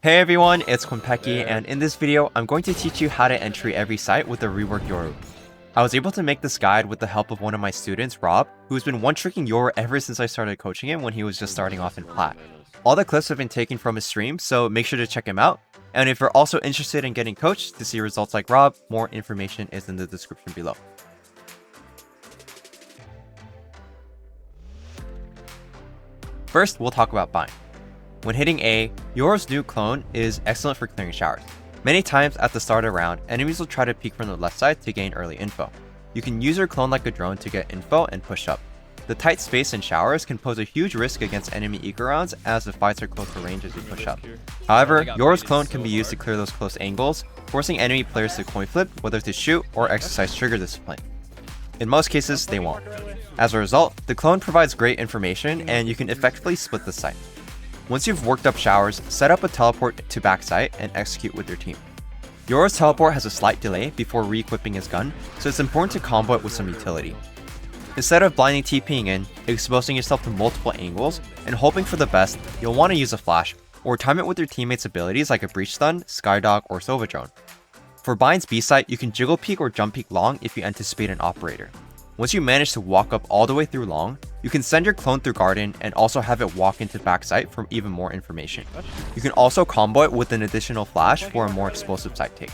Hey everyone, it's Konpeki, and in this video, I'm going to teach you how to entry every site with the Reworked Yoru. I was able to make this guide with the help of one of my students, Rob, who's been one-tricking Yoru ever since I started coaching him when he was just starting off in Plat. All the clips have been taken from his stream, so make sure to check him out. And if you're also interested in getting coached to see results like Rob, more information is in the description below. First, we'll talk about buying. When hitting A, Yoru's new clone is excellent for clearing showers. Many times at the start of a round, enemies will try to peek from the left side to gain early info. You can use your clone like a drone to get info and push up. The tight space in showers can pose a huge risk against enemy eco rounds as the fights are close to range as you push up. However, Yoru's clone can be used to clear those close angles, forcing enemy players to coin flip whether to shoot or exercise trigger discipline. In most cases, they won't. As a result, the clone provides great information and you can effectively split the site. Once you've worked up showers, set up a teleport to backside and execute with your team. Yoru's teleport has a slight delay before re-equipping his gun, so it's important to combo it with some utility. Instead of blindly TPing in, exposing yourself to multiple angles, and hoping for the best, you'll want to use a flash, or time it with your teammates' abilities like a breach stun, skydog, or sova drone. For Bind's B site, you can jiggle peek or jump peek long if you anticipate an operator. Once you manage to walk up all the way through long, you can send your clone through garden and also have it walk into backside for even more information. You can also combo it with an additional flash for a more explosive site take.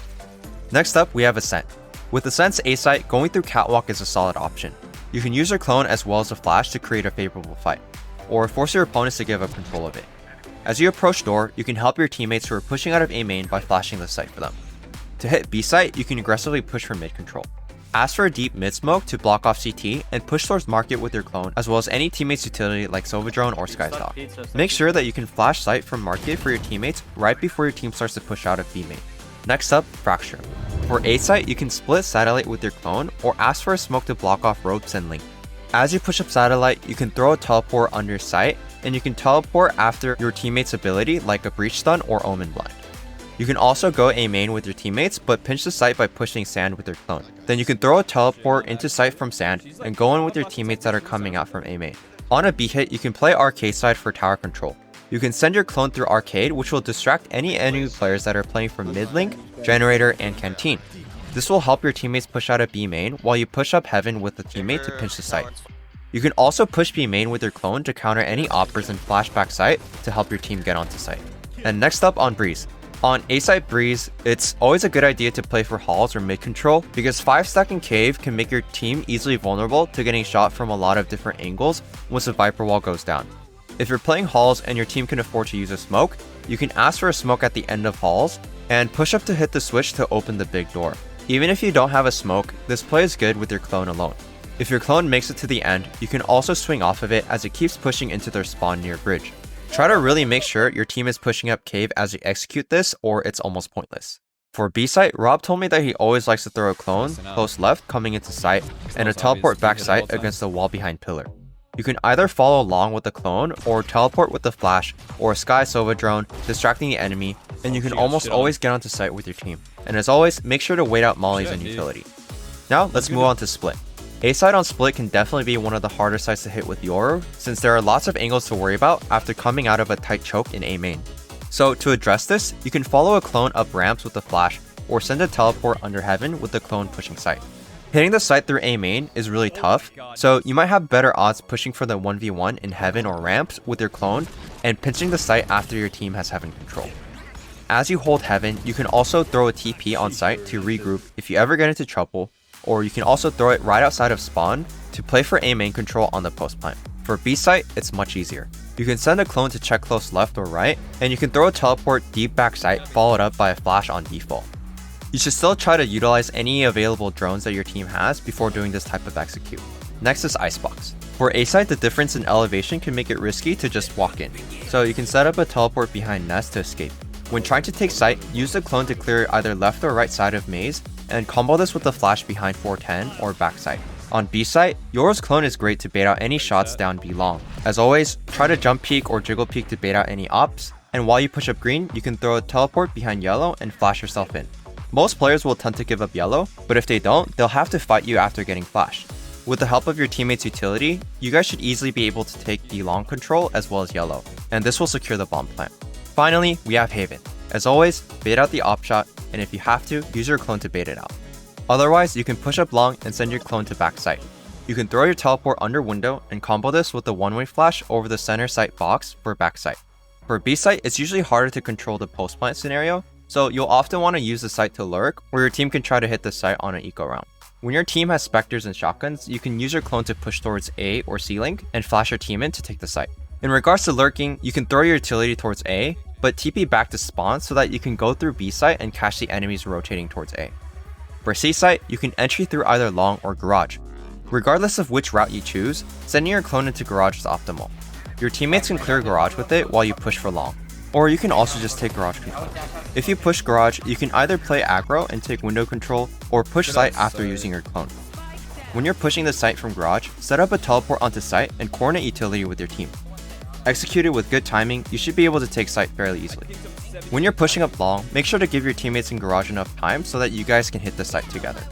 Next up, we have Ascent. With Ascent's A site, going through catwalk is a solid option. You can use your clone as well as a flash to create a favorable fight, or force your opponents to give up control of it. As you approach door, you can help your teammates who are pushing out of A main by flashing the site for them. To hit B site, you can aggressively push for mid control. Ask for a deep mid smoke to block off CT and push towards market with your clone as well as any teammate's utility like Sova Drone or Skystalk. Make sure that you can flash sight from market for your teammates right before your team starts to push out of B main. Next up, Fracture. For A site, you can split satellite with your clone or ask for a smoke to block off ropes and link. As you push up satellite, you can throw a teleport under sight and you can teleport after your teammate's ability like a breach stun or omen blind. You can also go A main with your teammates, but pinch the site by pushing sand with your clone. Then you can throw a teleport into site from sand and go in with your teammates that are coming out from A main. On a B hit, you can play arcade side for tower control. You can send your clone through arcade, which will distract any enemy players that are playing from mid link, generator, and canteen. This will help your teammates push out of B main while you push up heaven with the teammate to pinch the site. You can also push B main with your clone to counter any oppers and flashback site to help your team get onto site. And next up on Breeze. On A-site Breeze, it's always a good idea to play for halls or mid control because 5-stacking cave can make your team easily vulnerable to getting shot from a lot of different angles once the Viper wall goes down. If you're playing halls and your team can afford to use a smoke, you can ask for a smoke at the end of halls and push up to hit the switch to open the big door. Even if you don't have a smoke, this play is good with your clone alone. If your clone makes it to the end, you can also swing off of it as it keeps pushing into their spawn near bridge. Try to really make sure your team is pushing up cave as you execute this or it's almost pointless. For B site, Rob told me that he always likes to throw a clone close left coming into site and a teleport back site against the wall behind pillar. You can either follow along with the clone or teleport with the flash or a sky sova drone distracting the enemy, and you can almost always get onto site with your team. And as always, make sure to wait out mollies and utility. Now let's move on to split. A site on split can definitely be one of the harder sites to hit with Yoru, since there are lots of angles to worry about after coming out of a tight choke in A main. So to address this, you can follow a clone up ramps with a flash, or send a teleport under heaven with the clone pushing site. Hitting the site through A main is really tough, so you might have better odds pushing for the 1v1 in heaven or ramps with your clone, and pinching the site after your team has heaven control. As you hold heaven, you can also throw a TP on site to regroup if you ever get into trouble, or you can also throw it right outside of spawn to play for A main control on the post plant. For B site, it's much easier. You can send a clone to check close left or right, and you can throw a teleport deep back site followed up by a flash on default. You should still try to utilize any available drones that your team has before doing this type of execute. Next is Icebox. For A site, the difference in elevation can make it risky to just walk in, so you can set up a teleport behind nest to escape. When trying to take site, use the clone to clear either left or right side of maze, and combo this with the flash behind 410 or backside. On B site, Yoru's clone is great to bait out any shots down B long. As always, try to jump peek or jiggle peek to bait out any ops, and while you push up green, you can throw a teleport behind yellow and flash yourself in. Most players will tend to give up yellow, but if they don't, they'll have to fight you after getting flashed. With the help of your teammate's utility, you guys should easily be able to take the long control as well as yellow, and this will secure the bomb plant. Finally, we have Haven. As always, bait out the op shot, and if you have to, use your clone to bait it out. Otherwise, you can push up long and send your clone to back site. You can throw your teleport under window and combo this with the one-way flash over the center site box for back site. For B site, it's usually harder to control the post plant scenario, so you'll often want to use the site to lurk, or your team can try to hit the site on an eco round. When your team has specters and shotguns, you can use your clone to push towards A or C link and flash your team in to take the site. In regards to lurking, you can throw your utility towards A, but TP back to spawn so that you can go through B site and catch the enemies rotating towards A. For C site, you can entry through either long or garage. Regardless of which route you choose, sending your clone into garage is optimal. Your teammates can clear garage with it while you push for long. Or you can also just take garage control. If you push garage, you can either play aggro and take window control, or push site after using your clone. When you're pushing the site from garage, set up a teleport onto site and coordinate utility with your team. Executed with good timing, you should be able to take site fairly easily. When you're pushing up long, make sure to give your teammates in garage enough time so that you guys can hit the site together.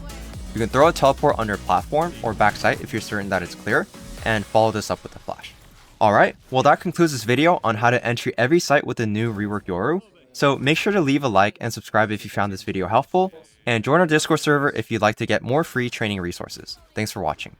You can throw a teleport under platform or back site if you're certain that it's clear, and follow this up with a flash. Alright, well that concludes this video on how to entry every site with the new Reworked Yoru. So make sure to leave a like and subscribe if you found this video helpful, and join our Discord server if you'd like to get more free training resources. Thanks for watching.